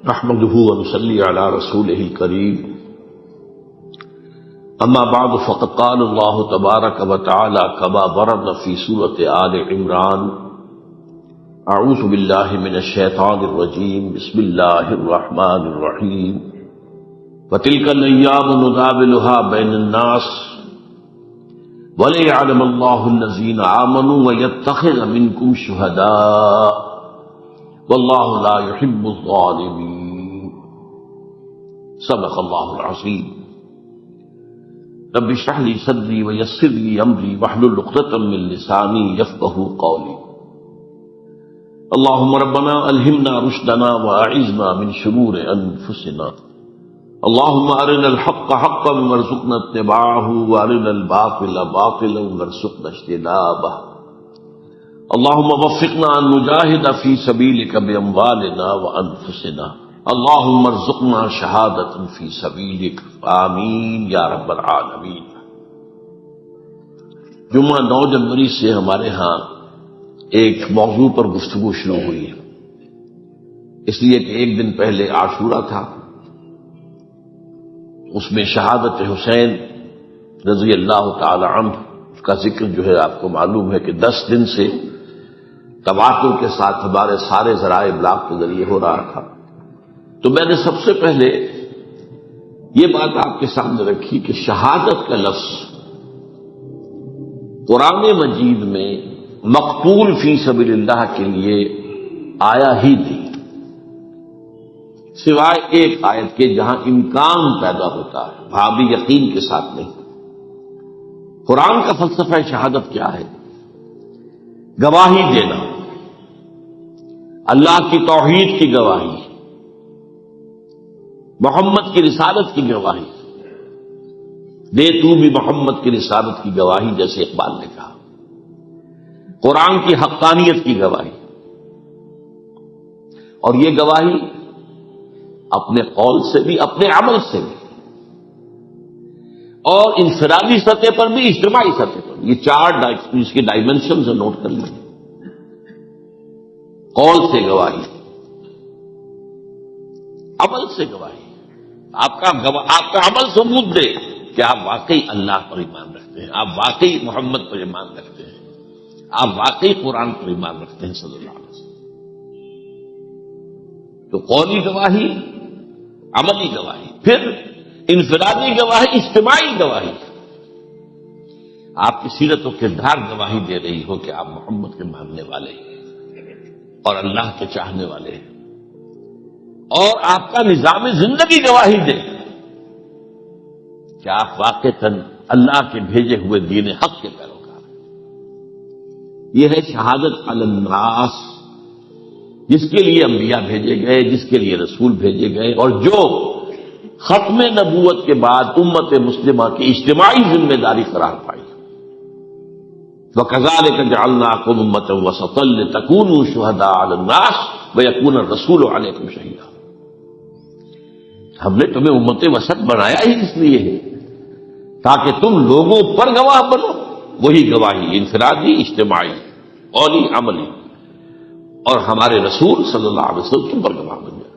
نحمده ونصلي على رسوله الكريم اما بعد فقد قال الله تبارك وتعالى كما ورد في سورة آل عمران اعوذ بالله من الشيطان الرجيم بسم الله الرحمن الرحيم وتلك الايام نداولها بين الناس وليعلم الله الذين آمنوا ويتخذ منكم شهداء واللہ لا يحب الظالمین صدق اللہ العظیم رب اشرح لی صدری ویسر لی امری واحلل عقدۃ من لسانی یفقهوا قولی اللہم ربنا الہمنا رشدنا واعذنا من شرور انفسنا اللہم ارنا الحق حقا وارزقنا اتباعه وارنا الباطل باطلا وارزقنا اجتنابه اللهم وفقنا ان نجاهد في سبيلك باموالنا وانفسنا اللهم ارزقنا شهادة في سبيلك آمین یا رب العالمین۔ جمعہ 9 جنوری سے ہمارے ہاں ایک موضوع پر گفتگو شروع ہوئی ہے، اس لیے کہ ایک دن پہلے عاشورہ تھا، اس میں شہادت حسین رضی اللہ تعالی عنہ کا ذکر جو ہے آپ کو معلوم ہے کہ 10 دن سے تواتر کے ساتھ ہمارے سارے ذرائع ابلاغ کے ذریعے ہو رہا تھا۔ تو میں نے سب سے پہلے یہ بات آپ کے سامنے رکھی کہ شہادت کا لفظ قرآن مجید میں مقتول فی سبیل اللہ کے لیے آیا ہی نہیں، سوائے ایک آیت کے جہاں امکان پیدا ہوتا ہے، بھابی یقین کے ساتھ نہیں۔ قرآن کا فلسفہ شہادت کیا ہے؟ گواہی دینا، اللہ کی توحید کی گواہی، محمد کی رسالت کی گواہی، دے تو بھی محمد کی رسالت کی گواہی، جیسے اقبال نے کہا، قرآن کی حقانیت کی گواہی، اور یہ گواہی اپنے قول سے بھی، اپنے عمل سے بھی، اور انفرادی سطح پر بھی، اجتماعی سطح پر، یہ 4 اس کی ڈائمینشنز نوٹ کر لیں۔ قول سے گواہی، عمل سے گواہی، آپ کا عمل ثبوت دے کہ آپ واقعی اللہ پر ایمان رکھتے ہیں، آپ واقعی محمد پر ایمان رکھتے ہیں، آپ واقعی قرآن پر ایمان رکھتے ہیں صلی اللہ علیہ وسلم۔ تو قولی گواہی، عملی گواہی، پھر انفرادی گواہی، اجتماعی گواہی، آپ کی سیرت و کردار گواہی دے رہی ہو کہ آپ محمد کے ماننے والے ہیں اور اللہ کے چاہنے والے ہیں، اور آپ کا نظام زندگی گواہی دے کہ آپ واقعتاً اللہ کے بھیجے ہوئے دین حق کے پیروکار ہیں۔ یہ ہے شہادت علی الناس، جس کے لیے انبیاء بھیجے گئے، جس کے لیے رسول بھیجے گئے، اور جو ختم نبوت کے بعد امت مسلمہ کی اجتماعی ذمہ داری قرار پائی۔ وَكَذَلِكَ جَعَلْنَاكُمْ أُمَّةً وَسَطًا لِتَكُونُوا شُهَدَاءَ عَلَى النَّاسِ وَيَكُونَ الرَّسُولُ عَلَيْكُمْ شَهِيدًا۔ ہم نے تمہیں امت وسط بنایا ہی اس لیے ہے تاکہ تم لوگوں پر گواہ بنو، وہی گواہی انفرادی، اجتماعی، قولی، عملی، اور ہمارے رسول صلی اللہ علیہ وسلم تم پر گواہ بن جائے۔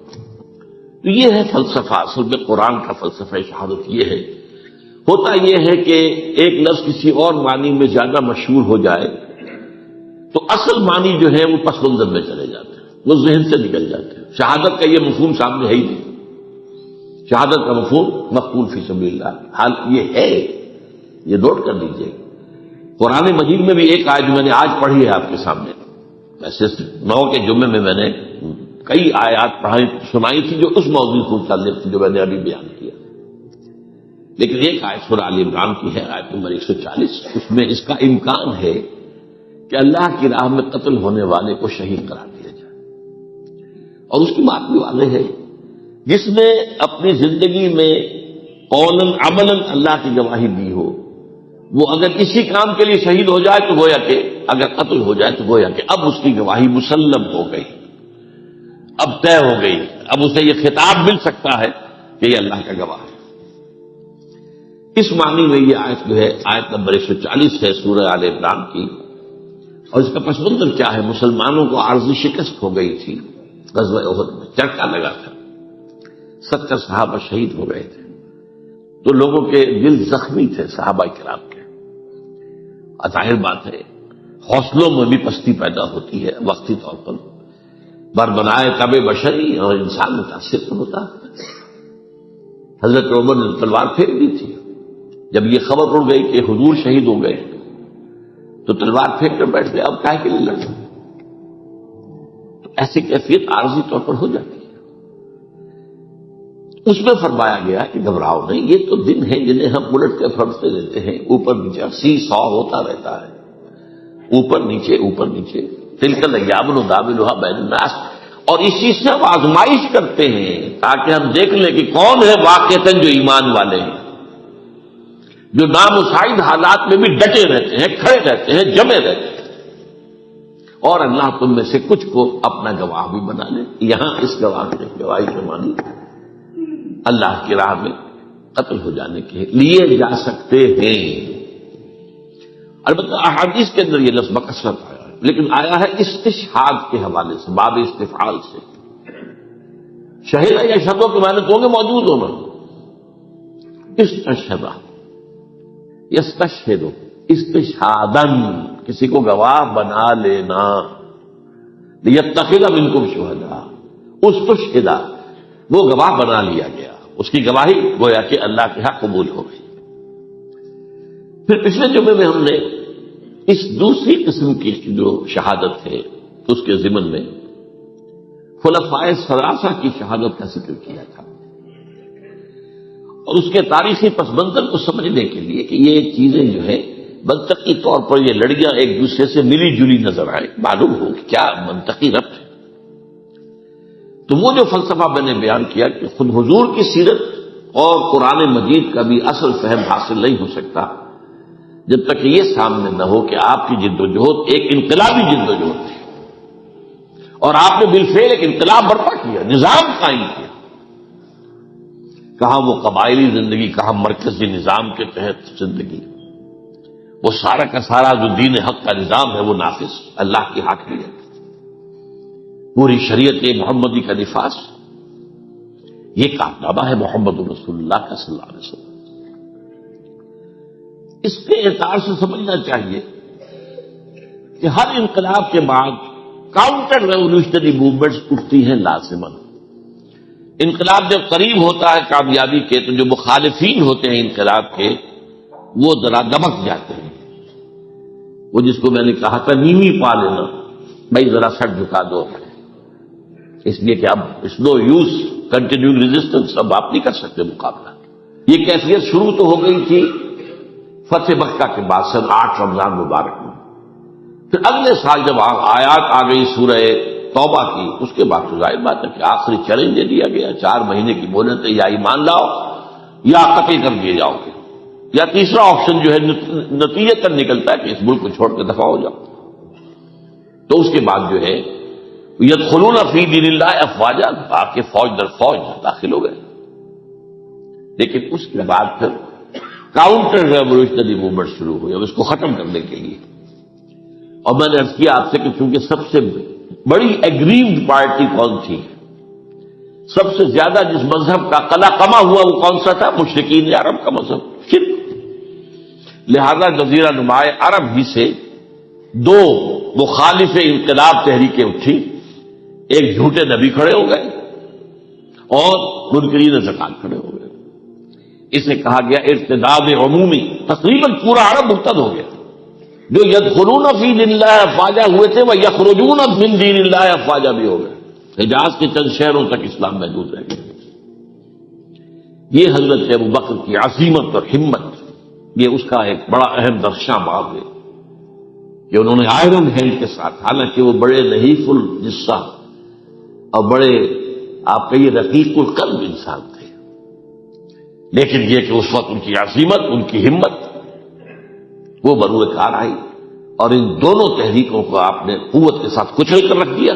تو یہ ہے فلسفہ، اصل میں قرآن کا فلسفہ شہادت یہ ہے۔ ہوتا یہ ہے کہ ایک لفظ کسی اور معنی میں زیادہ مشہور ہو جائے تو اصل معنی جو ہے وہ پس منظر میں چلے جاتے ہیں، وہ ذہن سے نکل جاتے ہیں۔ شہادت کا یہ مفہوم سامنے ہے ہی نہیں، شہادت کا مفہوم مقتول فی سبیل اللہ حال یہ ہے، یہ نوٹ کر لیجیے۔ قرآن مجید میں بھی ایک آیت جو میں نے آج پڑھی ہے آپ کے سامنے، ویسے 9 کے جمعے میں میں نے کئی آیات سنائی تھی جو اس موضوع سے متعلق تھی جو میں نے ابھی بیان کیا، لیکن ایک آیت سورہ آل عمران کی ہے، آیت نمبر 140، اس میں اس کا امکان ہے کہ اللہ کی راہ میں قتل ہونے والے کو شہید قرار دیا جائے، اور اس کی بات بھی واضح ہے، جس نے اپنی زندگی میں قولاً عملاً اللہ کی گواہی دی ہو، وہ اگر کسی کام کے لیے شہید ہو جائے تو گویا کہ، اگر قتل ہو جائے تو گویا کہ اب اس کی گواہی مسلم ہو گئی، اب طے ہو گئی، اب اسے یہ خطاب مل سکتا ہے کہ یہ اللہ کا گواہ ہے۔ اس معنی میں یہ آیت جو ہے، آیت نمبر 140 ہے سورہ آل عمران کی، اور اس کا پس منظر کیا ہے؟ مسلمانوں کو عارضی شکست ہو گئی تھی غزوہ احد میں، چرکا لگا تھا، 70 صحابہ شہید ہو گئے تھے، تو لوگوں کے دل زخمی تھے صحابہ کرام کے. ظاہر بات ہے حوصلوں میں بھی پستی پیدا ہوتی ہے وقتی طور پر، بربنائے طبع بشری، اور انسان متاثر تو ہوتا ہے. حضرت عمر نے تلوار پھینک دی تھی جب یہ خبر اڑ گئی کہ حضور شہید ہو گئے، تو تلوار پھینک کر بیٹھ گئے، اب کاہے کے لیے لڑنا. تو ایسی کیفیت عارضی طور پر ہو جاتی ہے. اس میں فرمایا گیا کہ گھبراؤ نہیں، یہ تو دن ہیں جنہیں ہم الٹ کے پھرتے رہتے ہیں، اوپر نیچے 80-100 ہوتا رہتا ہے، اوپر نیچے. تلک الیام نداولها بین الناس. اور اسی سے ہم آزمائش کرتے ہیں تاکہ ہم دیکھ لیں کہ کون ہے واقعتاً جو ایمان والے ہیں، جو نامساعد حالات میں بھی ڈٹے رہتے ہیں، کھڑے رہتے ہیں، جمے رہتے ہیں. اور اللہ تم میں سے کچھ کو اپنا گواہ بھی بنا لے. یہاں اس گواہی کے معنی اللہ کی راہ میں قتل ہو جانے کے لیے جا سکتے ہیں. البتہ احادیث کے اندر یہ لفظ بکثرت آیا ہے، لیکن آیا ہے استشہاد کے حوالے سے، باب استفعال سے. شہیدہ یا شہدوں کے معنی تو ہوں گے موجود ہونا. استشہدہ یستشہد استشہادن، کسی کو گواہ بنا لینا. لیتخذ منکم شہداء، استشہدہ وہ گواہ بنا لیا گیا، اس کی گواہی گویا کہ اللہ کے ہاں قبول ہو گئی. پھر پچھلے جمعے میں ہم نے اس دوسری قسم کی جو شہادت ہے اس کے ضمن میں خلفائے ثلاثہ کی شہادت کا ذکر کیا تھا، اور اس کے تاریخی پس منظر کو سمجھنے کے لیے کہ یہ چیزیں جو ہے منطقی طور پر یہ لڑیاں ایک دوسرے سے ملی جلی نظر آئے، معلوم ہو کہ کیا منطقی ربط ہے. تو وہ جو فلسفہ میں نے بیان کیا کہ خود حضور کی سیرت اور قرآن مجید کا بھی اصل فہم حاصل نہیں ہو سکتا جب تک یہ سامنے نہ ہو کہ آپ کی جد و جہد ایک انقلابی جد و جہد تھی، اور آپ نے بالفعل ایک انقلاب برپا کیا، نظام قائم کیا. کہاں وہ قبائلی زندگی، کہاں مرکزی نظام کے تحت زندگی، وہ سارا کا سارا جو دین حق کا نظام ہے وہ نافذ، اللہ کی حاکمیت، پوری شریعت محمدی کا نفاذ. یہ کارنامہ ہے محمد رسول اللہ کا صلی اللہ علیہ وسلم. اس کے اعتبار سے سمجھنا چاہیے کہ ہر انقلاب کے بعد کاؤنٹر ریولوشنری موومنٹس اٹھتی ہیں لازماً. انقلاب جب قریب ہوتا ہے کامیابی کے تو جو مخالفین ہوتے ہیں انقلاب کے وہ ذرا دمک جاتے ہیں. وہ جس کو میں نے کہا تھا نیمی پا لینا، بھائی ذرا سر جھکا دو، اس لیے کہ اب اس نو یوز کنٹینیوئنگ ریزسٹنس، اب آپ نہیں کر سکتے مقابلہ. یہ کیفیت شروع تو ہو گئی تھی فتح مکہ کے بعد سن 8 رمضان مبارک میں. پھر اگلے سال جب آیات آ گئی سورہ توبہ کی، اس کے بعد تو ظاہر بات ہے کہ آخری چیلنج دے دیا گیا، 4 مہینے کی مہلت ہے، یا ایمان لاؤ یا قتل کر دیے جاؤ گے، یا تیسرا آپشن جو ہے نتیجے تک نکلتا ہے کہ اس ملک کو چھوڑ کے دفع ہو جاؤ. تو اس کے بعد جو ہے یدخلون فی دین اللہ افواجا، آپ کے فوج در فوج داخل ہو گئے. لیکن اس کے بعد پھر کاؤنٹر ریولوشنری موومنٹ شروع ہوئی اب اس کو ختم کرنے کے لیے. اور میں نے عرض کیا آپ سے کہ چونکہ سب سے بڑی ایگریوڈ پارٹی کون تھی، سب سے زیادہ جس مذہب کا قلع کما ہوا وہ کون سا تھا؟ مشرکین عرب کا مذہب، شرک. لہذا جزیرہ نماء عرب ہی سے 2 مخالف انقلاب تحریکیں اٹھی. ایک جھوٹے نبی کھڑے ہو گئے اور منکرین زکات کھڑے ہو گئے. اسے کہا گیا ارتداد عمومی، تقریباً پورا عرب مرتد ہو گیا. جو یدخلون فی دین اللہ افواجا ہوئے تھے وہ یخرجون من دین اللہ افواجا بھی ہو گئے. حجاز کے چند شہروں تک اسلام محدود رہ گیا. یہ حضرت ابوبکر کی عزیمت اور ہمت، یہ اس کا ایک بڑا اہم درخشاں باب ہے کہ انہوں نے آئرن ہینڈ کے ساتھ، حالانکہ وہ بڑے نحیف الجثہ اور بڑے آپ کہیے رقیق القلب انسان تھے، لیکن یہ کہ اس وقت ان کی عزیمت، ان کی ہمت وہ بروئے کار آئی، اور ان دونوں تحریکوں کو آپ نے قوت کے ساتھ کچل کر رکھ دیا.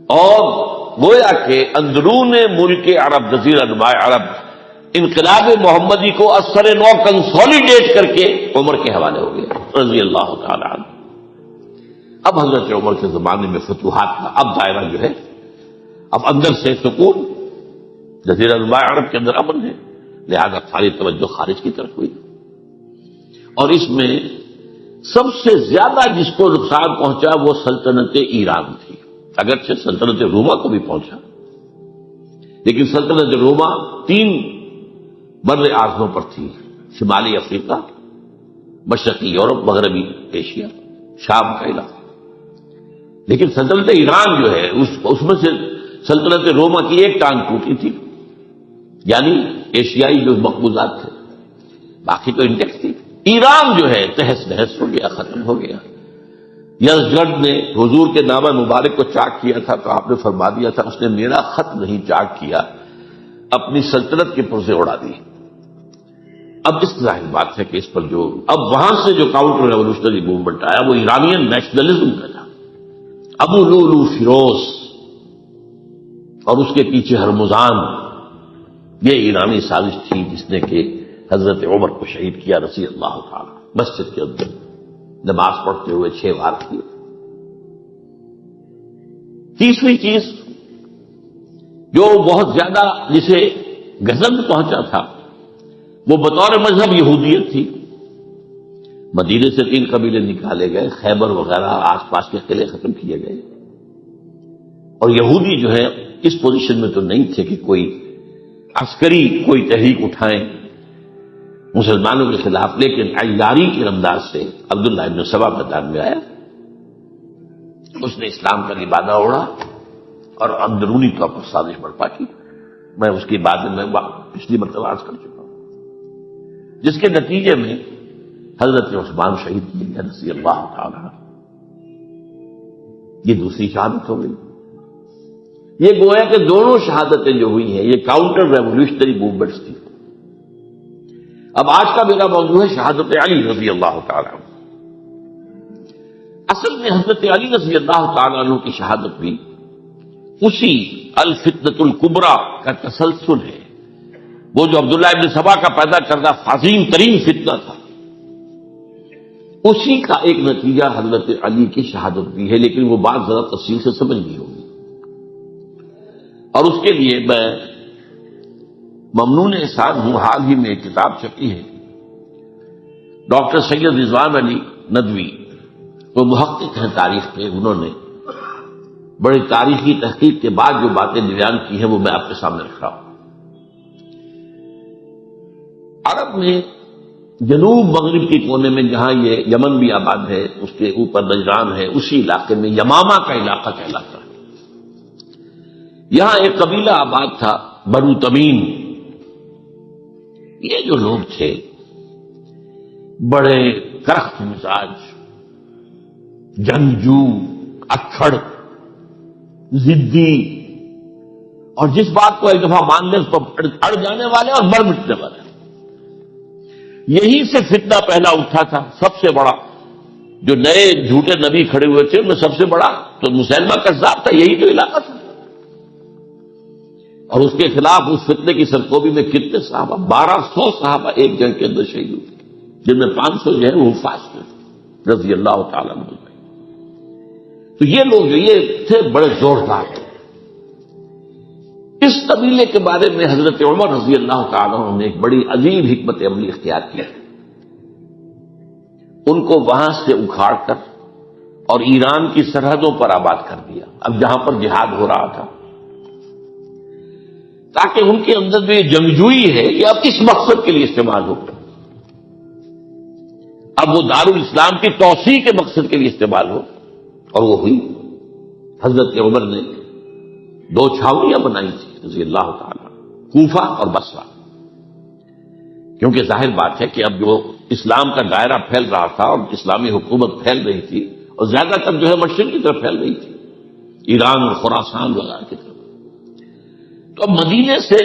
اور گویا کہ اندرون ملک عرب، جزیرہ نماء عرب، انقلاب محمدی کو اثر نو کنسولیڈیٹ کر کے عمر کے حوالے ہو گیا رضی اللہ تعالی عنہ. اب حضرت عمر کے زمانے میں فتوحات کا اب دائرہ جو ہے، اب اندر سے سکون، جزیرہ نما عرب کے اندر امن ہے، لہذا ساری توجہ خارج کی طرف ہوئی، اور اس میں سب سے زیادہ جس کو نقصان پہنچا وہ سلطنت ایران تھی، اگرچہ سلطنت روما کو بھی پہنچا، لیکن سلطنت روما 3 بر اعظموں پر تھی، شمالی افریقہ، مشرقی یورپ، مغربی ایشیا، شام کا علاقہ، لیکن سلطنت ایران جو ہے اس میں سے سلطنت روما کی ایک ٹانگ ٹوٹی تھی، یعنی ایشیائی جو مقبوضات تھے، باقی تو انٹیکٹ تھی۔ ایران جو ہے تہس نہس ہو گیا، ختم ہو گیا۔ یزدگرد نے حضور کے نامہ مبارک کو چاک کیا تھا تو آپ نے فرما دیا تھا اس نے میرا خط نہیں چاک کیا، اپنی سلطنت کے پرزے اڑا دی۔ اب اس ظاہر بات ہے کہ اس پر جو اب وہاں سے جو کاؤنٹر ریولوشنری موومنٹ آیا وہ ایرانین نیشنلزم کا تھا، ابو لولو فیروز اور اس کے پیچھے ہرمزان، یہ ایرانی سازش تھی جس نے کہ حضرت عمر کو شہید کیا رضی اللہ تعالی، مسجد کے اندر نماز پڑھتے ہوئے 6 وار کیے۔ تیسری چیز جو بہت زیادہ جسے غضب پہنچا تھا وہ بطور مذہب یہودیت تھی۔ مدینے سے 3 قبیلے نکالے گئے، خیبر وغیرہ آس پاس کے قلعے ختم کیے گئے، اور یہودی جو ہے اس پوزیشن میں تو نہیں تھے کہ کوئی عسکری کوئی تحریک اٹھائیں مسلمانوں کے خلاف، لیکن عیاری کے انداز سے عبداللہ ابن سبا میدان میں آیا، اس نے اسلام کا لبادہ اوڑھا اور اندرونی طور پر سازش برپا کی۔ میں اس کی بات میں پچھلی مرتبہ عرض کر چکا ہوں، جس کے نتیجے میں حضرت عثمان شہید کیے گئے رضی اللہ تعالی۔ یہ دوسری شہادت ہو گئی۔ یہ گویا کہ دونوں شہادتیں جو ہوئی ہیں یہ کاؤنٹر ریولوشنری موومنٹس تھی۔ اب آج کا میرا موضوع ہے شہادت علی رضی اللہ تعالی عنہ۔ اصل میں حضرت علی رضی اللہ تعالی عنہ کی شہادت بھی اسی الفتنۃ الکبریٰ کا تسلسل ہے، وہ جو عبداللہ ابن سبا کا پیدا کردہ عظیم ترین فتنہ تھا، اسی کا ایک نتیجہ حضرت علی کی شہادت بھی ہے، لیکن وہ بات ذرا تفصیل سے سمجھنی ہوگی، اور اس کے لیے میں ممنون احسان ہوں۔ حال ہی میں ایک کتاب چھپی ہے، ڈاکٹر سید رضوان علی ندوی، وہ محقق ہیں تاریخ کے، انہوں نے بڑی تاریخی تحقیق کے بعد جو باتیں بیان کی ہیں وہ میں آپ کے سامنے رکھ رہا ہوں۔ عرب میں جنوب مغرب کے کونے میں جہاں یہ یمن بھی آباد ہے، اس کے اوپر نجران ہے، اسی علاقے میں یمامہ کا علاقہ کہلاتا ہے۔ یہاں ایک قبیلہ آباد تھا بنو تمیم۔ یہ جو لوگ تھے بڑے کرخت مزاج، جنگجو، اکھڑ، ضدی، اور جس بات کو ایک دفعہ مان لیں اس پر اڑ جانے والے اور مر مٹنے والے۔ یہی سے فتنہ پہلا اٹھا تھا، سب سے بڑا جو نئے جھوٹے نبی کھڑے ہوئے تھے ان میں سب سے بڑا تو مسیلمہ کذاب تھا، یہی تو علاقہ تھا، اور اس کے خلاف اس فتنے کی سرکوبی میں کتنے صحابہ، 1200 صحابہ ایک جنگ کے اندر شہید ہوئے، جن میں 500 جو ہے وہ حفاظ تھے رضی اللہ تعالیٰ عنہ۔ تو یہ لوگ جو یہ تھے بڑے زوردار تھے۔ اس قبیلے کے بارے میں حضرت عمر رضی اللہ تعالیٰ عنہ نے ایک بڑی عظیم حکمت عملی اختیار کی، ان کو وہاں سے اکھاڑ کر اور ایران کی سرحدوں پر آباد کر دیا، اب جہاں پر جہاد ہو رہا تھا، تاکہ ان کے اندر جو یہ جنگجوئی ہے یہ اب اس مقصد کے لیے استعمال ہو، اب وہ دارالاسلام کی توسیع کے مقصد کے لیے استعمال ہو، اور وہ ہوئی۔ حضرت عمر نے 2 چھاؤنیاں بنائی تھی رضی اللہ تعالیٰ، کوفہ اور بصرہ، کیونکہ ظاہر بات ہے کہ اب جو اسلام کا دائرہ پھیل رہا تھا اور اسلامی حکومت پھیل رہی تھی، اور زیادہ تر جو ہے مشرق کی طرف پھیل رہی تھی، ایران اور خراسان وغیرہ کی طرف، تو اب مدینے سے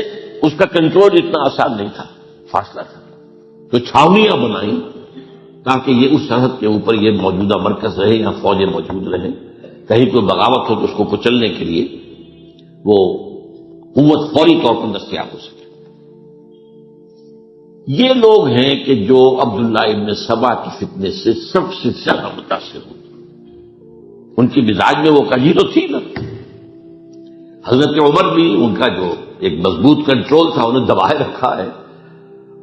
اس کا کنٹرول اتنا آسان نہیں تھا، فاصلہ تھا، تو چھاؤنیاں بنائیں تاکہ یہ اس سرحد کے اوپر یہ موجودہ مرکز رہے، یہاں فوجیں موجود رہیں، کہیں کوئی بغاوت ہو تو اس کو کچلنے کے لیے وہ قوت فوری طور پر دستیاب ہو سکے۔ یہ لوگ ہیں کہ جو عبداللہ ابن سبا کی فتنے سے سب سے زیادہ متاثر ہوتے، ان کی مزاج میں وہ کجی تو تھی نا۔ حضرت عمر بھی ان کا جو ایک مضبوط کنٹرول تھا، انہیں دبائے رکھا ہے،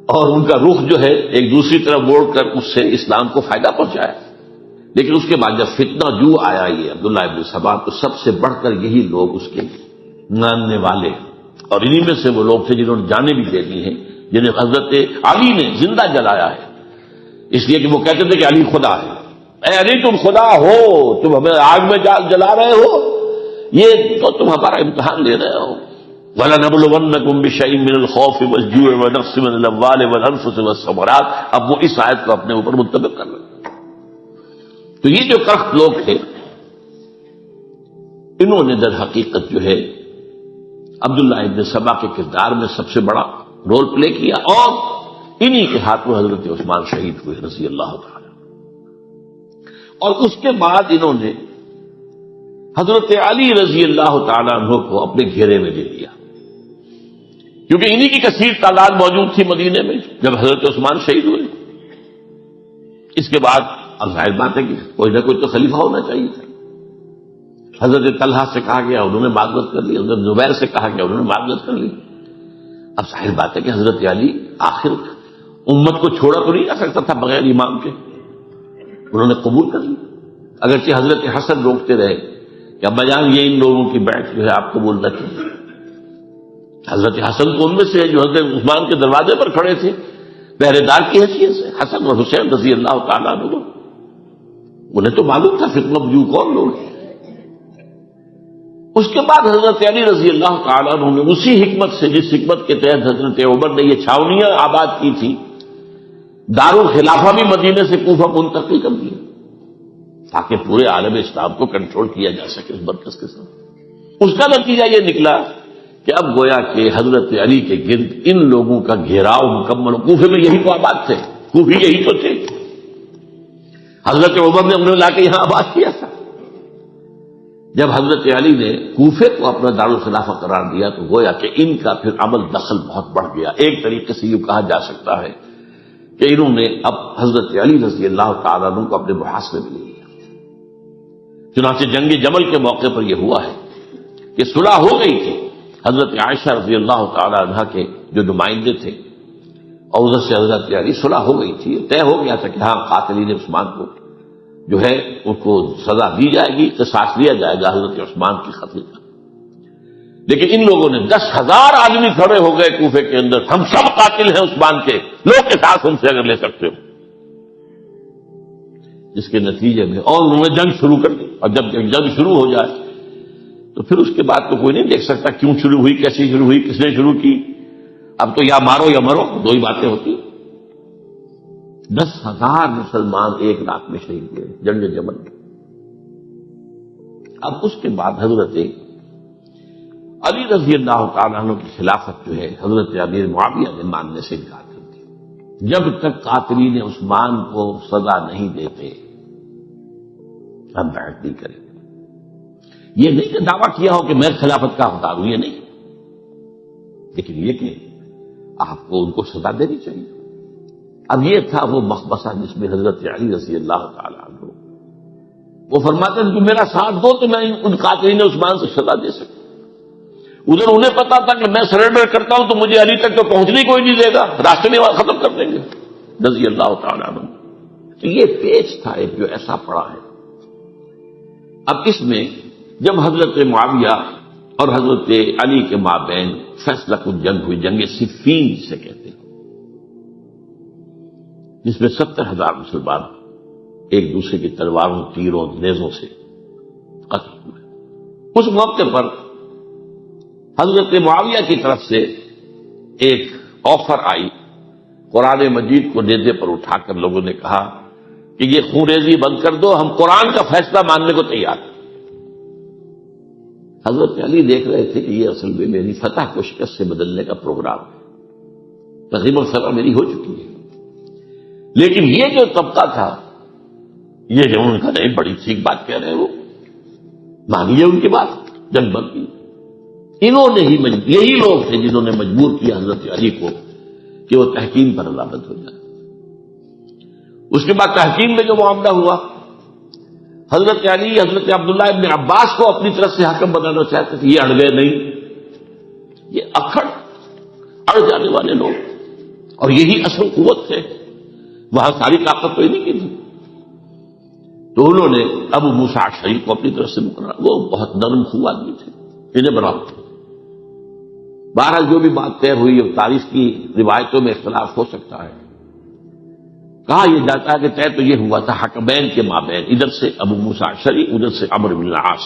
اور ان کا رخ جو ہے ایک دوسری طرف موڑ کر اس سے اسلام کو فائدہ پہنچایا. لیکن اس کے بعد جب فتنہ جو آیا یہ عبداللہ ابن سبا، تو سب سے بڑھ کر یہی لوگ اس کے ماننے والے، اور انہی میں سے وہ لوگ تھے جنہوں نے جانیں بھی دے دی ہیں، جنہیں حضرت علی نے زندہ جلایا ہے، اس لیے کہ وہ کہتے تھے کہ علی خدا ہے. اے علی تم خدا ہو، تم ہمیں آگ میں جلا رہے ہو، یہ تو تم ہمارا امتحان لے رہے ہو. وَلَنَبْلُوَنَّكُمْ بِشَيْءٍ مِّنَ الْخَوْفِ وَالْجُوعِ وَنَقْصٍ مِّنَ الْأَمْوَالِ وَالْأَنفُسِ وَالثَّمَرَاتِ. اب وہ اس آیت کو اپنے اوپر منطبق کر رہے ہیں. تو یہ جو کرخت لوگ تھے، انہوں نے در حقیقت جو ہے عبداللہ ابن سبا کے کردار میں سب سے بڑا رول پلے کیا، اور انہی کے ہاتھوں حضرت عثمان شہید ہوئے رضی اللہ تعالی. اور اس کے بعد انہوں نے حضرت علی رضی اللہ تعالیٰ عنہ کو اپنے گھیرے میں لے لیا، کیونکہ انہی کی کثیر تعداد موجود تھی مدینے میں جب حضرت عثمان شہید ہوئے. اس کے بعد اب ظاہر بات ہے کہ کوئی نہ کوئی تو خلیفہ ہونا چاہیے تھا. حضرت طلحہ سے کہا گیا، انہوں نے معذرت کر لی. حضرت زبیر سے کہا گیا، انہوں نے معذرت کر لی. اب ظاہر بات ہے کہ حضرت علی آخر امت کو چھوڑا تو نہیں جا سکتا تھا بغیر امام کے. انہوں نے قبول کر لی، اگرچہ حضرت حسن روکتے رہے کہ ابا جان یہ ان لوگوں کی بیعت جو ہے آپ قبول نہ کیجیے. حضرت حسن تو ان میں سے ہے جو حضرت عثمان کے دروازے پر کھڑے تھے پہرے دار کی حیثیت سے، حسن اور حسین رضی اللہ تعالیٰ عنہ. انہیں تو معلوم تھا فتنہ جو کون لوگ ہیں. اس کے بعد حضرت علی رضی اللہ تعالیٰ عنہ نے اسی حکمت سے، جس حکمت کے تحت حضرت عمر نے یہ چھاونیاں آباد کی تھی، دارالخلافہ بھی مدینے سے کوفہ منتقل کر دیا تاکہ پورے عالم اسلام کو کنٹرول کیا جا سکے اس مرکز کے ساتھ. اس کا نتیجہ یہ نکلا کہ اب گویا کہ حضرت علی کے گرد ان لوگوں کا گھیراؤ مکمل. کوفے میں یہی تو آباد تھے، کوفی یہی تو تھے. حضرت عمر نے انہیں لا کے یہاں آباد کیا تھا. جب حضرت علی نے کوفے کو اپنا دارالخلافہ قرار دیا تو گویا کہ ان کا پھر عمل دخل بہت بڑھ گیا. ایک طریقے سے یہ کہا جا سکتا ہے کہ انہوں نے اب حضرت علی رضی اللہ تعالیٰ عنہ کو اپنے محاصرے میں لے لیا. چنانچہ جنگ جمل کے موقع پر یہ ہوا ہے کہ صلح ہو گئی تھی. حضرت عائشہ رضی اللہ تعالیٰ عنہ کے جو نمائندے تھے اور ادھر سے حضرت علی، صلح ہو گئی تھی. طے ہو گیا تھا کہ ہاں قاتلین عثمان کو جو ہے ان کو سزا دی جائے گی، قصاص لیا جائے گا حضرت عثمان کی قتل کا. لیکن ان لوگوں نے 10,000 آدمی کھڑے ہو گئے کوفے کے اندر، ہم سب قاتل ہیں عثمان کے، لوگ کے ساتھ ہم سے اگر لے سکتے ہو. جس کے نتیجے میں اور انہوں نے جنگ شروع کر دی. اور جب جنگ شروع ہو جائے تو پھر اس کے بعد تو کوئی نہیں دیکھ سکتا کیوں شروع ہوئی، کیسے شروع ہوئی، کس نے شروع کی. اب تو یا مارو یا مرو، دو ہی باتیں ہوتی. 10,000 مسلمان ایک رات میں شہید ہوئے جنگ جمل میں. اب اس کے بعد حضرت علی رضی اللہ تعالیٰ عنہ کی خلافت جو ہے حضرت امیر معاویہ نے ماننے سے انکار کر دیا. جب تک قاتلین عثمان کو سزا نہیں دیتے ہم بیعت نہیں کریں گے. یہ نہیں کہ دعویٰ کیا ہو کہ میں خلافت کا حقدار ہوں، یہ نہیں، لیکن یہ کہ آپ کو ان کو سزا دینی چاہیے. اب یہ تھا وہ مخبصہ جس میں حضرت علی رضی اللہ تعالیٰ عنہ وہ فرماتے ہیں کہ میرا ساتھ دو تو میں ان قاتلین عثمان سے سزا دے سکتا. ادھر انہیں پتا تھا کہ میں سرنڈر کرتا ہوں تو مجھے علی تک تو پہنچنے کوئی نہیں دے گا، راستے میں ختم کر دیں گے رضی اللہ تعالیٰ عنہ. تو یہ پیچ تھا ایک جو ایسا پڑا ہے. اب اس میں جب حضرت معاویہ اور حضرت علی کے مابین فیصلہ کن جنگ ہوئی، جنگ صفین سے کہتے ہیں، جس میں 70,000 مسلمان ایک دوسرے کی تلواروں، تیروں، نیزوں سے قتل ہوئے. اس موقع پر حضرت معاویہ کی طرف سے ایک آفر آئی. قرآن مجید کو نیزے پر اٹھا کر لوگوں نے کہا کہ یہ خونریزی بند کر دو، ہم قرآن کا فیصلہ ماننے کو تیار ہیں. حضرت علی دیکھ رہے تھے کہ یہ اصل میں میری فتح کو شکست سے بدلنے کا پروگرام ہے. تقریباً فتح میری ہو چکی ہے، لیکن یہ جو طبقہ تھا یہ جو ان کا نہیں، بڑی ٹھیک بات کہہ رہے ہیں، وہ مانیے ان کی بات، جنگ بند کی. انہوں نے ہی یہی لوگ تھے جنہوں نے مجبور کیا حضرت علی کو کہ وہ تحکیم پر علامت ہو جائے. اس کے بعد تحکیم میں جو معاملہ ہوا، حضرت علی حضرت عبداللہ ابن عباس کو اپنی طرف سے حاکم بنانا چاہتے تھے. یہ اڑ گئے، نہیں، یہ اکھڑ اڑ جانے والے لوگ، اور یہی اصل قوت ہے، وہاں ساری طاقت تو انہیں کی تھی۔ تو انہوں نے ابو موسیٰ اشعری کو اپنی طرف سے مقررہ، وہ بہت نرم خو آدمی تھے، انہیں بناؤ۔ بہرحال جو بھی بات طے ہوئی، اور تاریخ کی روایتوں میں اختلاف ہو سکتا ہے، کہا یہ جاتا ہے کہ طے تو یہ ہوا تھا حکمین کے مابین، ادھر سے ابو موسیٰ اشعری، ادھر سے عمرو بن العاص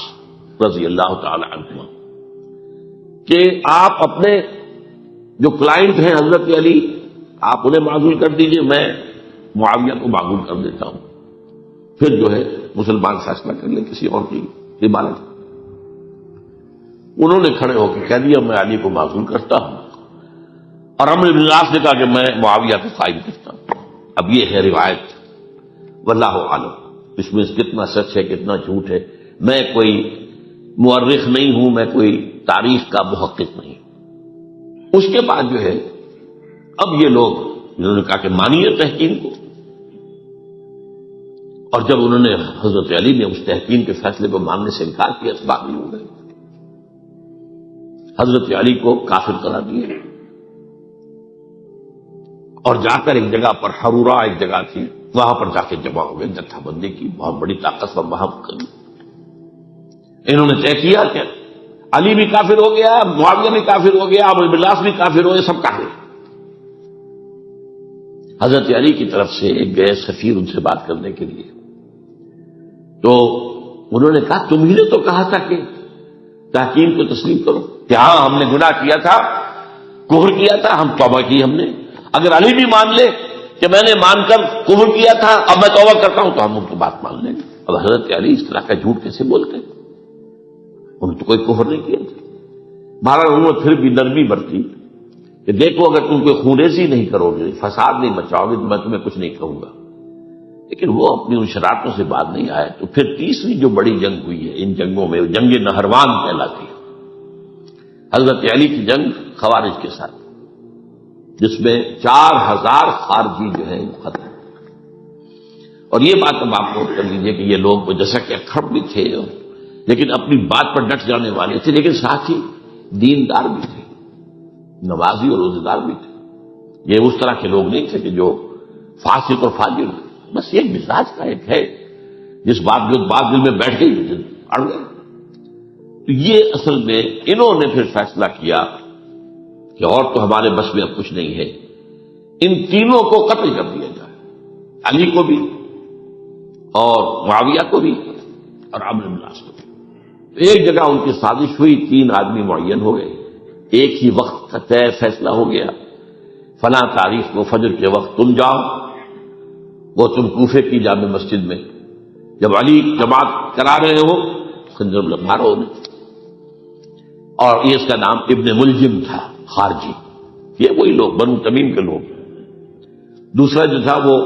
رضی اللہ تعالی عنہما، کہ آپ اپنے جو کلائنٹ ہیں حضرت علی، آپ انہیں معزول کر دیجئے، میں معاویہ کو معزول کر دیتا ہوں، پھر جو ہے مسلمان فیصلہ کر لیں کسی اور کی عبادت۔ انہوں نے کھڑے ہو کے کہہ دیا میں علی کو معزول کرتا ہوں، اور عمرو بن العاص نے کہا کہ میں معاویہ کو قائم کرتا ہوں۔ اب یہ ہے روایت، واللہ عالم اس میں کتنا سچ ہے کتنا جھوٹ ہے، میں کوئی مورخ نہیں ہوں، میں کوئی تاریخ کا محقق نہیں۔ اس کے بعد جو ہے اب یہ لوگ انہوں نے کہا کہ مانیے تحکیم کو، اور جب انہوں نے حضرت علی نے اس تحکیم کے فیصلے کو ماننے سے انکار کیا، اسباب نہیں ہو گئے، حضرت علی کو کافر قرار دیا، اور جا کر ایک جگہ پر حرورہ ایک جگہ تھی، وہاں پر جا کے جمع ہو گئے، جتھا بندی کی بہت بڑی طاقت پر وہاں کری۔ انہوں نے طے کیا کہ علی بھی کافر ہو گیا، معاویہ بھی کافر ہو گیا، عمرو بن العاص بھی کافر ہو گئے، سب کافر۔ حضرت علی کی طرف سے ایک گئے سفیر ان سے بات کرنے کے لیے، تو انہوں نے کہا تم ہی نے تو کہا تھا کہ تحکیم کو تسلیم کرو، کہ ہاں ہم نے گناہ کیا تھا، کفر کیا تھا، ہم توبہ کی ہم نے، اگر علی بھی مان لے کہ میں نے مان کر کفر کیا تھا اب میں توبہ کرتا ہوں تو ہم ان کی بات مان لیں گے۔ اب حضرت علی اس طرح کا جھوٹ کیسے بولتے؟ انہوں نے تو کوئی کفر نہیں کیا تھا۔ بہرحال انہوں نے پھر بھی نرمی برتی کہ دیکھو اگر تم کوئی خونریزی نہیں کرو گے، فساد نہیں مچاؤ گے تو میں تمہیں کچھ نہیں کہوں گا، لیکن وہ اپنی ان شرارتوں سے بعد نہیں آئے۔ تو پھر تیسری جو بڑی جنگ ہوئی ہے ان جنگوں میں، جنگ نہروان کہلاتی ہے، حضرت علی کی جنگ خوارج کے ساتھ، جس میں 4000 خارجی جو ہیں ختم۔ اور یہ بات اب آپ نوٹ کر لیجئے کہ یہ لوگ جیسا کہ اکھڑ بھی تھے لیکن اپنی بات پر ڈٹ جانے والے تھے، لیکن ساتھ ہی دیندار بھی تھے، نمازی اور روزے دار بھی تھے۔ یہ اس طرح کے لوگ نہیں تھے کہ جو فاسق اور فاجر، بس یہ مزاج کا ایک ہے جس بات دل میں بیٹھ گئی اڑ گئے۔ تو یہ اصل میں انہوں نے پھر فیصلہ کیا کہ اور تو ہمارے بس میں اب کچھ نہیں ہے، ان تینوں کو قتل کر دیا جائے، علی کو بھی اور معاویہ کو بھی اور عمرو بن العاص کو بھی۔ ایک جگہ ان کی سازش ہوئی، 3 آدمی معین ہو گئے، ایک ہی وقت طے فیصلہ ہو گیا، فلاں تاریخ کو فجر کے وقت تم جاؤ، وہ تم کوفے کی جامع مسجد میں، جب علی جماعت کرا رہے ہو خنجر مارو انہیں۔ اور یہ اس کا نام ابن ملجم تھا، خارجی، یہ وہی لوگ بنو تمیم کے لوگ۔ دوسرا جو تھا وہ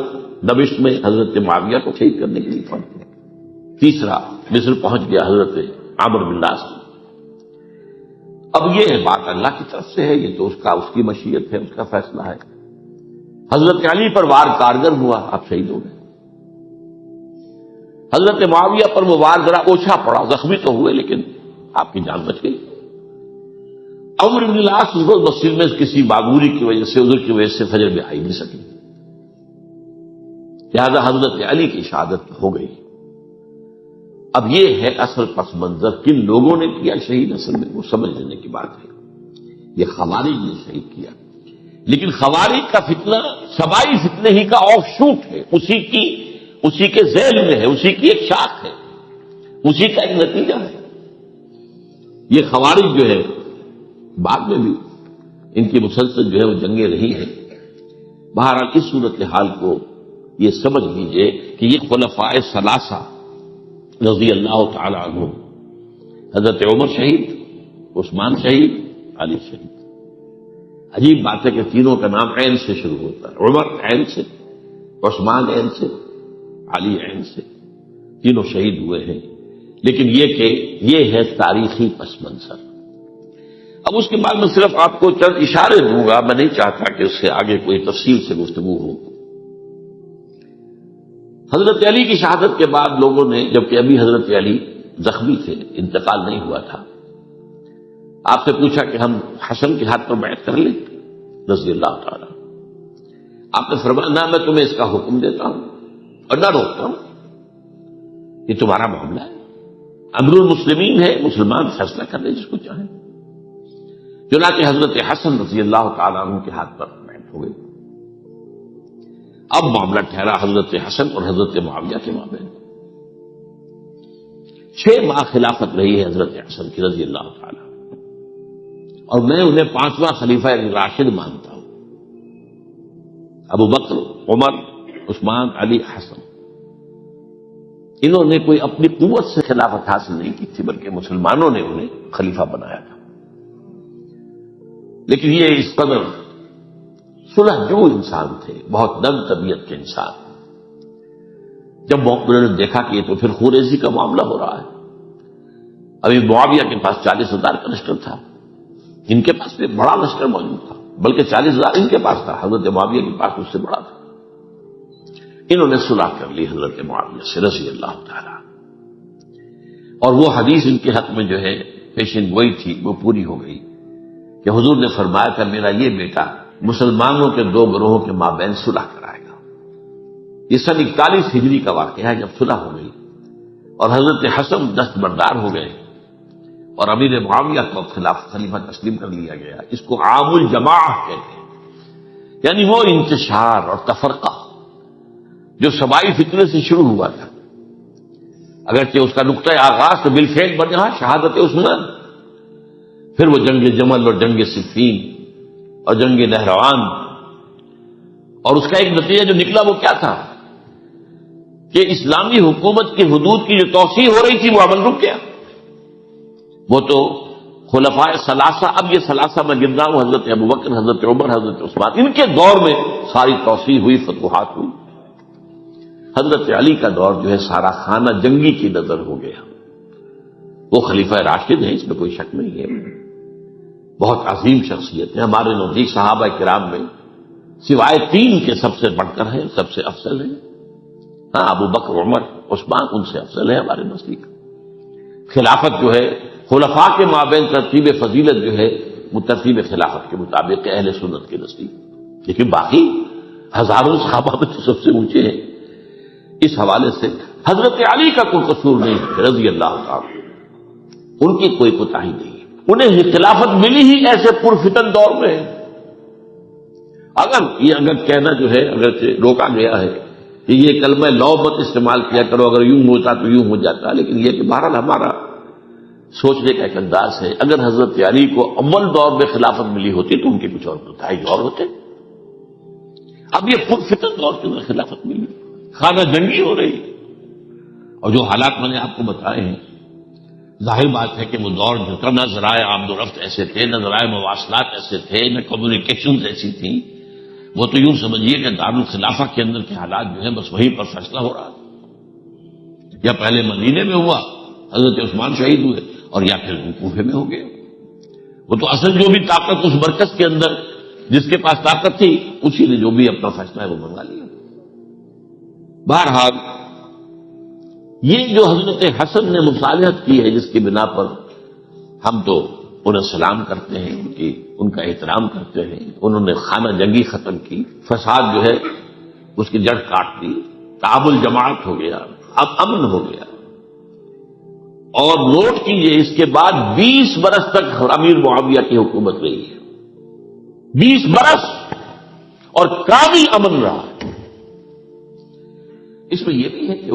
دمشق میں حضرت معاویہ کو شہید کرنے کے لیے پہنچ گیا۔ تیسرا مصر پہنچ گیا حضرت عمرو بن العاص۔ اب یہ بات اللہ کی طرف سے ہے، یہ تو اس کی مشیت ہے، اس کا فیصلہ ہے۔ حضرت علی پر وار کارگر ہوا، آپ شہید ہو گئے۔ حضرت معاویہ پر وہ وار ذرا اوچھا پڑا، زخمی تو ہوئے لیکن آپ کی جان بچ گئی۔ عمرو بن العاص اس روز مسجد میں کسی معذوری کی وجہ سے، عذر کی وجہ سے فجر میں آئی نہیں سکی، لہذا حضرت علی کی شہادت ہو گئی۔ اب یہ ہے اصل پس منظر، کن لوگوں نے کیا شہید، اصل میں وہ سمجھ لینے کی بات ہے۔ یہ خوارج نے شہید کیا، لیکن خوارج کا فتنہ سبائی فتنے ہی کا آف شوٹ ہے، اسی کے ذیل میں ہے، اسی کی ایک شاخ ہے، اسی کا ایک نتیجہ ہے۔ یہ خوارج جو ہے بعد میں بھی ان کی مسلسل جو ہے وہ جنگیں رہی ہیں۔ بہرحال اس صورتحال کو یہ سمجھ لیجئے کہ یہ خلفائے ثلاثہ رضی اللہ تعالی عنہ، حضرت عمر شہید، عثمان شہید، علی شہید۔ عجیب بات ہے کہ تینوں کا نام عین سے شروع ہوتا ہے، عمر عین سے، عثمان عین سے، علی عین سے، تینوں شہید ہوئے ہیں۔ لیکن یہ کہ یہ ہے تاریخی پس منظر۔ اب اس کے بعد میں صرف آپ کو چند اشارے دوں گا، میں نہیں چاہتا کہ اس سے آگے کوئی تفصیل سے گفتگو ہو۔ حضرت علی کی شہادت کے بعد لوگوں نے، جبکہ ابھی حضرت علی زخمی تھے، انتقال نہیں ہوا تھا، آپ سے پوچھا کہ ہم حسن کے ہاتھ پر بیعت کر لیں رضی اللہ تعالیٰ. آپ نے فرمایا نہ میں تمہیں اس کا حکم دیتا ہوں اور نہ روکتا ہوں، یہ تمہارا معاملہ ہے، امیر المسلمین ہے، مسلمان فیصلہ کر لے جس کو چاہیں. چنانچہ حضرت حسن رضی اللہ تعالیٰ عنہ کے ہاتھ پر بیعت ہو گئی. اب معاملہ ٹھہرا حضرت حسن اور حضرت معاویہ کے مابین. 6 ماہ خلافت رہی ہے حضرت حسن کی رضی اللہ تعالیٰ، اور میں انہیں 5واں خلیفہ راشد مانتا ہوں. ابو بکر، عمر، عثمان، علی، حسن، انہوں نے کوئی اپنی قوت سے خلافت حاصل نہیں کی تھی، بلکہ مسلمانوں نے انہیں خلیفہ بنایا تھا. لیکن یہ اس قدر صلح جو انسان تھے، بہت نرم طبیعت کے انسان، جب انہوں نے دیکھا کہ یہ تو پھر خوریزی کا معاملہ ہو رہا ہے. ابھی معاویہ کے پاس 40,000 کا لشکر تھا، ان کے پاس بھی بڑا لشکر موجود تھا، بلکہ 40,000 ان کے پاس تھا، حضرت معاویہ کے پاس اس سے بڑا تھا. انہوں نے صلح کر لی حضرت معاویہ سے رضی اللہ تعالی، اور وہ حدیث ان کے حق میں جو ہے پیشن گوئی تھی وہ پوری ہو گئی کہ حضور نے فرمایا تھا میرا یہ بیٹا مسلمانوں کے 2 گروہوں کے مابین صلح کرائے گا. یہ سن 41 ہجری کا واقعہ ہے جب صلح ہو گئی اور حضرت حسن دستبردار ہو گئے اور امیر معاویہ کو خلیفہ تسلیم کر لیا گیا. اس کو عام الجماعہ کہتے ہیں، یعنی وہ انتشار اور تفرقہ جو سبائی فتنے سے شروع ہوا تھا، اگرچہ اس کا نقطۂ آغاز تو بالفعل بنا شہادت عثمان، پھر وہ جنگ جمل اور جنگ صفین اور جنگ نہروان، اور اس کا ایک نتیجہ جو نکلا وہ کیا تھا کہ اسلامی حکومت کی حدود کی جو توسیع ہو رہی تھی وہ عمل رک گیا. وہ تو خلفائے ثلاثہ، اب یہ ثلاثہ میں گن رہا ہوں، حضرت ابوبکر، حضرت عمر، حضرت عثمان، ان کے دور میں ساری توسیع ہوئی، فتوحات ہوئی. حضرت علی کا دور جو ہے سارا خانہ جنگی کی نظر ہو گیا. وہ خلیفہ راشد ہیں، اس میں کوئی شک نہیں ہے، بہت عظیم شخصیت ہے، ہمارے نزدیک صحابہ کرام میں سوائے 3 کے سب سے بڑھ کر ہیں، سب سے افضل ہیں. ہاں ابو بکر، عمر، عثمان ان سے افضل ہے ہمارے نزدیک. خلافت جو ہے خلفاء کے مابین ترتیب فضیلت جو ہے وہ ترتیب خلافت کے مطابق اہل سنت کے نزدیک، لیکن باقی ہزاروں صحابہ میں تو سب سے اونچے ہیں. اس حوالے سے حضرت علی کا کوئی قصور نہیں ہے رضی اللہ تعالی، ان کی کوئی کوتاہی نہیں ہے. انہیں خلافت ملی ہی ایسے پرفتن دور میں. اگر کہنا جو ہے اگر روکا گیا ہے کہ یہ کلمہ لو مت استعمال کیا کرو، اگر یوں ہوتا تو یوں ہو جاتا، لیکن یہ کہ بہرحال ہمارا سوچنے کا ایک انداز ہے. اگر حضرت علی کو اول دور میں خلافت ملی ہوتی تو ان کے کچھ اور کوتاہی اور ہوتے. اب یہ پرفتن دور کے اندر خلافت ملی، خانہ جنگی ہو رہی، اور جو حالات میں نے آپ کو بتائے ہیں ظاہر بات ہے کہ وہ دور جو نہ ذرائع آمد و رفت ایسے تھے، نہ ذرائع مواصلات ایسے تھے، نہ کمیونیکیشنز ایسی تھیں. وہ تو یوں سمجھیے کہ دارالخلافہ کے اندر کے حالات جو ہیں بس وہیں پر فیصلہ ہو رہا تھا. یا پہلے مدینے میں ہوا، حضرت عثمان شہید ہوئے، اور یا پھر کوفے میں ہو گئے. وہ تو اصل جو بھی طاقت اس مرکز کے اندر جس کے پاس طاقت تھی اسی نے جو بھی اپنا فیصلہ ہے وہ منگا لیا. بہرحال یہ جو حضرت حسن نے مصالحت کی ہے جس کی بنا پر ہم تو انہیں سلام کرتے ہیں، ان کا احترام کرتے ہیں، انہوں نے خانہ جنگی ختم کی، فساد جو ہے اس کی جڑ کاٹ دی، تعامل جماعت ہو گیا، اب امن ہو گیا. اور نوٹ کیجئے اس کے بعد 20 برس تک امیر معاویہ کی حکومت رہی ہے، 20 برس، اور کامل امن رہا. اس میں یہ بھی ہے کہ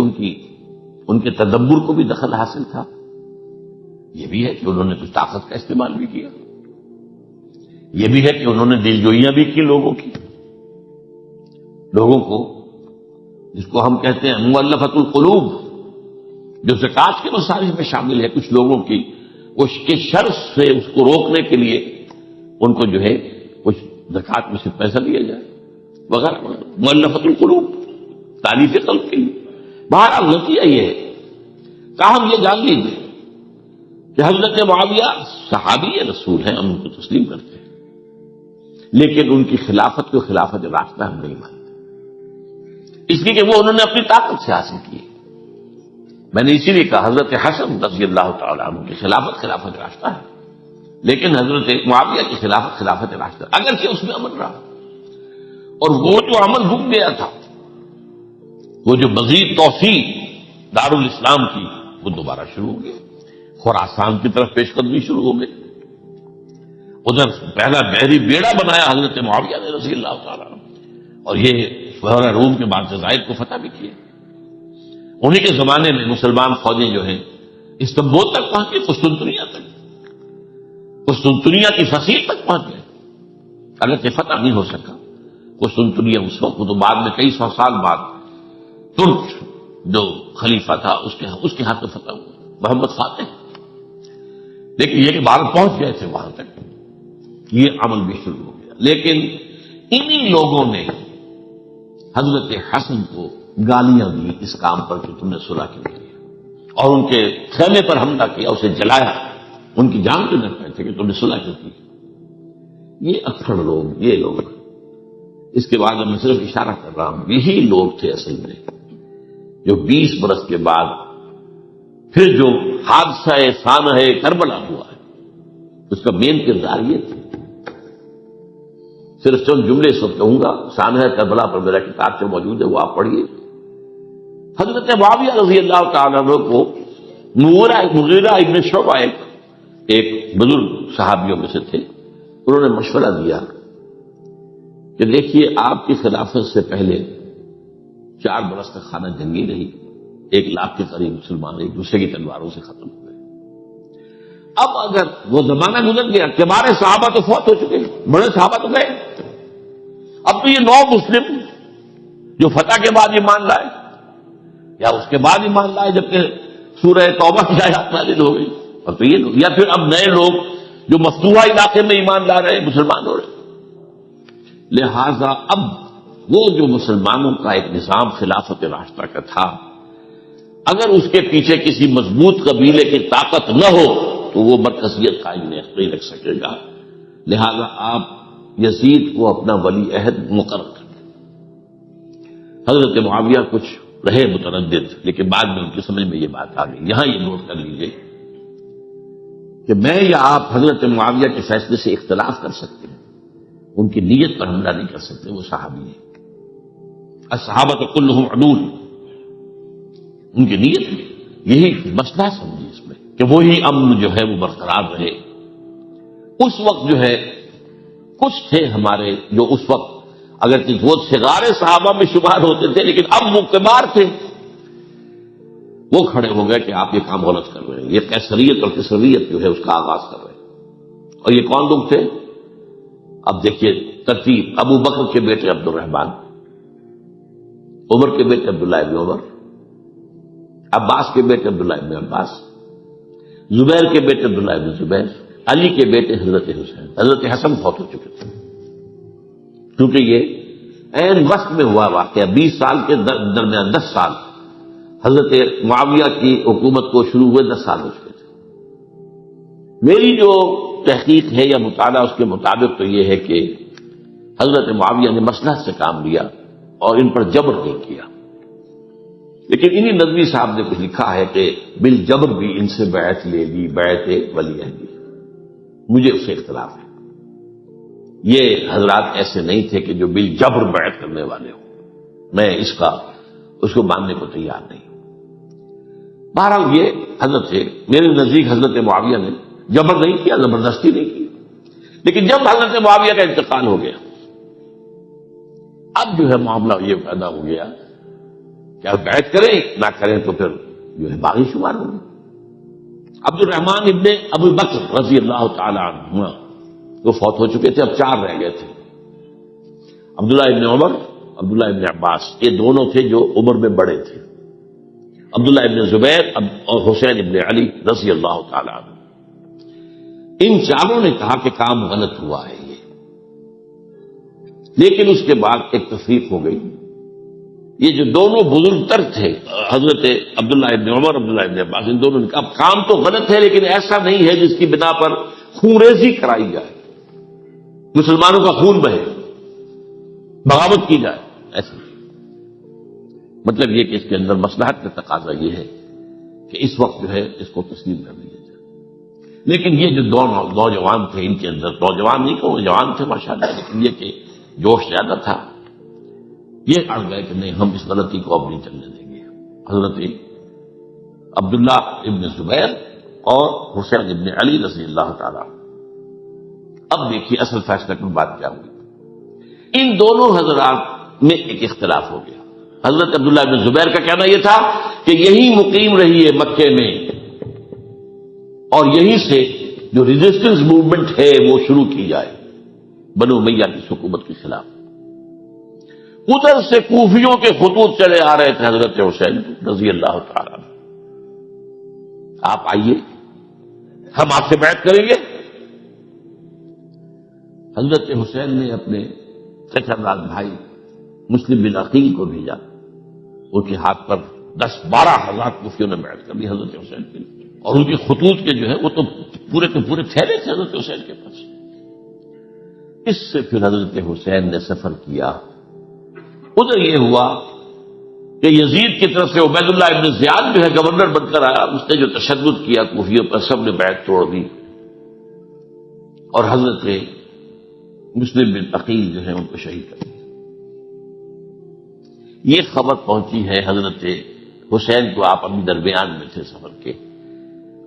ان کے تدبر کو بھی دخل حاصل تھا، یہ بھی ہے کہ انہوں نے کچھ طاقت کا استعمال بھی کیا، یہ بھی ہے کہ انہوں نے دل جوئیاں بھی کی لوگوں کو، جس کو ہم کہتے ہیں مؤلفۃ القلوب، جو زکات کے مصارف میں شامل ہے. کچھ لوگوں کی اس کے شر سے اس کو روکنے کے لیے ان کو جو ہے کچھ زکات میں سے پیسہ دیا جائے وغیرہ، مؤلفۃ القلوب، تالیف قلب کے لیے. بہرحال نتیجہ یہ ہے. تاہم یہ جان لیجیے کہ حضرت معاویہ صحابی رسول ہیں، ہم ان کو تسلیم کرتے ہیں، لیکن ان کی خلافت کو خلافت راستہ ہم نہیں مانتے، اس لیے کہ وہ انہوں نے اپنی طاقت سے حاصل کی. میں نے اسی لیے کہا حضرت حسن رضی اللہ تعالیٰ عنہ کی خلافت راستہ ہے. لیکن حضرت معاویہ کی خلافت راشدہ اگرچہ اس میں عمل رہا، اور وہ جو عمل رک گیا تھا، وہ جو مزید توسیع دارالاسلام کی، وہ دوبارہ شروع ہو گئی، خراسان کی طرف پیش قدمی شروع ہو گئی۔ ادھر پہلا بحری بیڑا بنایا حضرت معاویہ نے رضی اللہ تعالیٰ عنہ، اور یہ بحیرہ روم کے بعد جزائر کو فتح بھی کیے۔ انہی کے زمانے میں مسلمان فوجیں جو ہیں استنبول تک پہنچ گئی، قسطنطنیہ کی فصیل تک پہنچ گئے، اگرچہ فتح نہیں ہو سکا قسطنطنیہ اس وقت، تو بعد میں کئی سو سال بعد ترک جو خلیفہ تھا اس کے ہاتھ میں فتح ہوا، محمد فاتح۔ لیکن یہ کہ بھارت پہنچ گئے تھے وہاں تک، یہ عمل بھی شروع ہو گیا۔ لیکن انہی لوگوں نے حضرت حسن کو گالیاں دی اس کام پر کہ تم نے صلح کیوں کی، اور ان کے خیمے پر حملہ کیا، اسے جلایا، ان کی جان کے ڈر پہ تھے کہ تم نے صلح کیوں کی۔ یہ اکثر لوگ، یہ لوگ، اس کے بعد میں صرف اشارہ کر رہا ہوں، یہی لوگ تھے اصل میں جو 20 برس کے بعد پھر جو حادثہ سانحہ کربلا ہوا ہے اس کا مین کردار یہ تھا۔ صرف چند جملے اس وقت کہوں گا، سانحہ کربلا پر میرا کتاب سے موجود ہے، وہ آپ پڑھیے۔ حضرت معاویہ رضی اللہ تعالیٰ عنہ کو مغیرہ ابن شعبہ ایک بزرگ صحابیوں میں سے تھے، انہوں نے مشورہ دیا کہ دیکھیے آپ کی خلافت سے پہلے 4 برس تک خانہ جنگی رہی، 1 لاکھ کے قریب مسلمان ایک دوسرے کی تلواروں سے ختم ہوئے۔ اب اگر وہ زمانہ گزر گیا، کبار صحابہ تو فوت ہو چکے، بڑے صحابہ تو گئے، اب تو یہ 9 مسلم جو فتح کے بعد ایمان لائے یا اس کے بعد ایمان لائے جبکہ سورہ توبہ کی آیات نازل ہو گئی، اور تو یہ یا پھر اب نئے لوگ جو مفتوحہ علاقے میں ایمان لا رہے ہیں، مسلمان ہو رہے ہیں۔ لہذا اب وہ جو مسلمانوں کا ایک نظام خلافت راشدہ کا تھا، اگر اس کے پیچھے کسی مضبوط قبیلے کی طاقت نہ ہو تو وہ مرکزیت قائم نہیں رکھ سکے گا، لہذا آپ یزید کو اپنا ولی عہد مقرر کر دیں۔ حضرت معاویہ کچھ رہے متردد، لیکن بعد میں ان کی سمجھ میں یہ بات آ گئی۔ یہاں یہ نوٹ کر لیجئے کہ میں یا آپ حضرت معاویہ کے فیصلے سے اختلاف کر سکتے ہیں، ان کی نیت پر حملہ نہیں کر سکتے، وہ صحابی ہیں، الصحابہ کلہم عدول، ان کی نیت میں یہی مسئلہ سمجھیے اس میں کہ وہی امن جو ہے وہ برقرار رہے۔ اس وقت جو ہے کچھ تھے ہمارے جو اس وقت اگرچہ وہ صغار صحابہ میں شمار ہوتے تھے، لیکن اب وہ کبار تھے، وہ کھڑے ہو گئے کہ آپ یہ کام غلط کر رہے ہیں، یہ قیصریت اور کسرویت جو ہے اس کا آغاز کر رہے ہیں۔ اور یہ کون لوگ تھے؟ اب دیکھیے ترتیب، ابو بکر کے بیٹے عبد الرحمن، عمر کے بیٹے عبداللہ ابن عمر، عباس کے بیٹے عبداللہ ابن عباس، زبیر کے بیٹے عبداللہ ابن زبیر، علی کے بیٹے حضرت حسین۔ حضرت حسن فوت ہو چکے تھے، کیونکہ یہ عین وقت میں ہوا واقعہ، 20 سال کے درمیان 10 سال حضرت معاویہ کی حکومت کو شروع ہوئے، 10 سال ہو چکے تھے۔ میری جو تحقیق ہے یا مطالعہ اس کے مطابق تو یہ ہے کہ حضرت معاویہ نے مصلحت سے کام لیا اور ان پر جبر نہیں کیا، لیکن انہی ندوی صاحب نے کچھ لکھا ہے کہ بالجبر بھی ان سے بیعت لے لی، بیعت ولی عہدی۔ مجھے اس سے اختلاف ہے، یہ حضرات ایسے نہیں تھے کہ جو بالجبر بیعت کرنے والے ہوں، میں اس کو ماننے کو تیار نہیں۔ بہرحال یہ حضرت سے میرے نزدیک حضرت معاویہ نے جبر نہیں کیا، زبردستی نہیں کی، لیکن جب حضرت معاویہ کا انتقال ہو گیا، اب جو ہے معاملہ یہ پیدا ہو گیا کہ آپ بیعت کریں نہ کریں تو پھر جو ہے باغی شمار ہوگی۔ عبد الرحمن ابن ابو بکر رضی اللہ تعالی عنہ وہ فوت ہو چکے تھے، اب 4 رہ گئے تھے، عبداللہ ابن عمر، عبداللہ ابن عباس، یہ دونوں تھے جو عمر میں بڑے تھے، عبداللہ ابن زبیر اور حسین ابن علی رضی اللہ تعالی عنہ۔ ان چاروں نے کہا کہ کام غلط ہوا ہے یہ، لیکن اس کے بعد ایک تفریق ہو گئی۔ یہ جو دونوں بزرگ تر تھے، حضرت عبداللہ ابن عمر، عبداللہ ابن عباس، ان دونوں نے کہا اب کام تو غلط ہے لیکن ایسا نہیں ہے جس کی بنا پر خونریزی کرائی جائے، مسلمانوں کا خون بہے، بغاوت کی جائے، ایسا نہیں۔ مطلب یہ کہ اس کے اندر مصلحت کا تقاضا یہ ہے کہ اس وقت جو ہے اس کو تسلیم کر لیا جائے۔ لیکن یہ جو دو نوجوان تھے، ان کے اندر، نوجوان نہیں کہوں، جوان تھے ماشاءاللہ، لیکن یہ کہ جوش زیادہ تھا، یہ اڑ گئے کہ نہیں، ہم اس غلطی کو اب نہیں چلنے دیں گے۔ حضرت عبداللہ ابن زبیر اور حسین ابن علی رضی اللہ تعالیٰ۔ اب دیکھیے اصل فیصلہ کی بات کیا ہوئی، ان دونوں حضرات میں ایک اختلاف ہو گیا۔ حضرت عبداللہ ابن زبیر کا کہنا یہ تھا کہ یہی مقیم رہیے مکے میں، اور یہیں سے جو ریزسٹنس موومنٹ ہے وہ شروع کی جائے بنو امیہ کی حکومت کے خلاف۔ ادھر سے کوفیوں کے خطوط چلے آ رہے تھے حضرت حسین رضی اللہ تعالیٰ عنہ، آپ آئیے، ہم آپ سے بیعت کریں گے۔ حضرت حسین نے اپنے چچا زاد بھائی مسلم بن عقیل کو بھیجا، ان کے ہاتھ پر 10-12 ہزار کوفیوں نے بیعت کر لی حضرت حسین کے لیے، اور ان کے خطوط کے جو ہے وہ تو پورے پھیلے تھے حضرت حسین کے پاس۔ اس سے پھر حضرت حسین نے سفر کیا، ادھر یہ ہوا کہ یزید کی طرف سے عبید اللہ ابن زیاد جو ہے گورنر بن کر آیا، اس نے جو تشدد کیا کوفیوں پر، سب نے بیعت توڑ دی، اور حضرت مسلم بن عقیل جو ہے ان کو شہید کر دیا۔ یہ خبر پہنچی ہے حضرت حسین کو، آپ ابھی درمیان میں تھے سفر کے،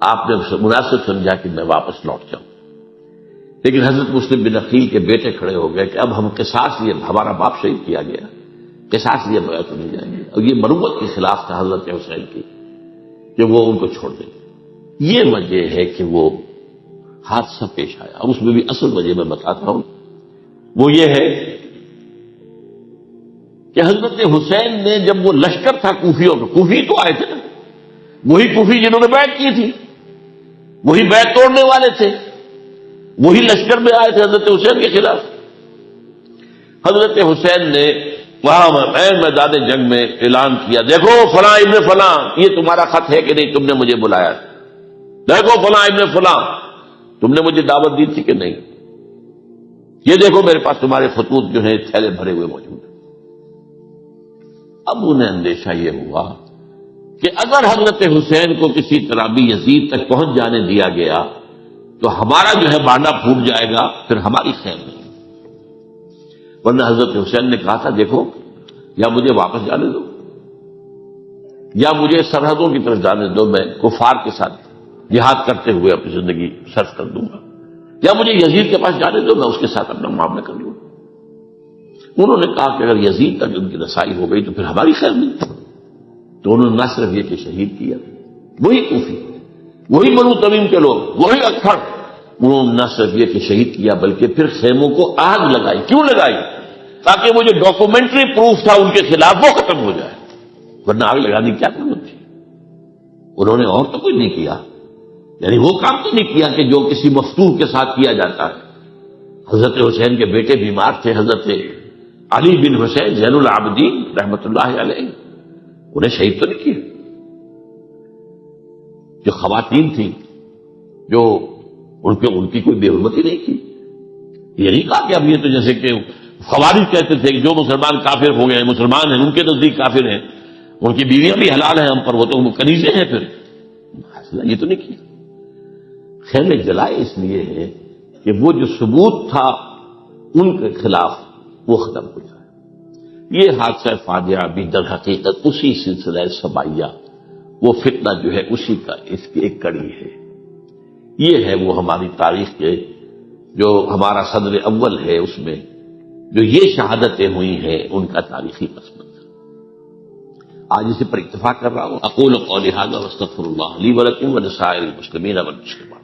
آپ نے مناسب سمجھا کہ میں واپس لوٹ جاؤں، لیکن حضرت مسلم بن عقیل کے بیٹے کھڑے ہو گئے کہ اب ہم قصاص لیے، ہمارا باپ شہید کیا گیا، قصاص لیے بیعت نہیں جائیں گے، اور یہ مروت کے خلاف تھا حضرت حسین کی کہ وہ ان کو چھوڑ دیں۔ یہ وجہ ہے کہ وہ حادثہ پیش آیا، اب اس میں بھی اصل وجہ میں بتاتا ہوں، وہ یہ ہے کہ حضرت حسین نے جب وہ لشکر تھا کوفیوں کا، کوفی تو آئے تھے نا، وہی کوفی جنہوں نے بیعت کی تھی، وہی بیعت توڑنے والے تھے، وہی لشکر میں آئے تھے حضرت حسین کے خلاف۔ حضرت حسین نے وہاں میدان جنگ میں اعلان کیا، دیکھو فلاں ابن فلاں، یہ تمہارا خط ہے کہ نہیں، تم نے مجھے بلایا، دیکھو فلاں ابن فلاں، تم نے مجھے دعوت دی تھی کہ نہیں، یہ دیکھو میرے پاس تمہارے خطوط جو ہیں تھیلے بھرے ہوئے موجود ہیں۔ اب انہیں اندیشہ یہ ہوا کہ اگر حضرت حسین کو کسی طرح بھی یزید تک پہنچ جانے دیا گیا تو ہمارا جو ہے بانڈا پھوٹ جائے گا، پھر ہماری خیر نہیں۔ ورنہ حضرت حسین نے کہا تھا، دیکھو یا مجھے واپس جانے دو، یا مجھے سرحدوں کی طرف جانے دو، میں کفار کے ساتھ جہاد کرتے ہوئے اپنی زندگی صرف کر دوں گا، یا مجھے یزید کے پاس جانے دو، میں اس کے ساتھ اپنا معاملہ کر لوں۔ انہوں نے کہا کہ اگر یزید تک ان کی رسائی ہو گئی تو پھر ہماری خیر نہیں۔ تو انہوں نے نہ صرف یہ کہ شہید کیا وہی کوفی، وہی بنو تمیم کے لوگ، وہی اکھڑ، انہوں نے نہ صرف یہ کہ شہید کیا بلکہ پھر خیموں کو آگ لگائی۔ کیوں لگائی؟ تاکہ وہ جو ڈاکومنٹری پروف تھا ان کے خلاف وہ ختم ہو جائے، ورنہ آگ لگانے کی کیا ضرورت تھی؟ انہوں نے اور تو کچھ نہیں کیا، یعنی وہ کام تو نہیں کیا کہ جو کسی مفتوح کے ساتھ کیا جاتا ہے۔ حضرت حسین کے بیٹے بیمار تھے، حضرت علی بن حسین زین العابدین رحمۃ اللہ علیہ، انہیں شہید تو نہیں کیا۔ جو خواتین تھیں جو ان کی کوئی بے حرمتی نہیں کی، یہ نہیں کہا کہ اب یہ تو جیسے کہ خوارج کہتے تھے کہ جو مسلمان کافر ہو گئے، مسلمان ہیں ان کے نزدیک کافر ہیں، ان کی بیویاں بھی حلال ہیں ہم پر، وہ تو کنیزیں ہیں، پھر یہ تو نہیں کیا۔ خیمے جلائے اس لیے ہے کہ وہ جو ثبوت تھا ان کے خلاف وہ ختم ہو جائے۔ یہ حادثہ فاجعہ بھی در حقیقت اسی سلسلہ سبائیہ، وہ فتنہ جو ہے اسی کا اس کی ایک کڑی ہے۔ یہ ہے وہ ہماری تاریخ کے جو ہمارا صدر اول ہے، اس میں جو یہ شہادتیں ہوئی ہیں ان کا تاریخی پس منظر۔ آج اسی پر اتفاق کر رہا ہوں۔ اقول قولی ھذا واستغفر اللہ لی ولکم ولسائر المسلمین والمسلمات۔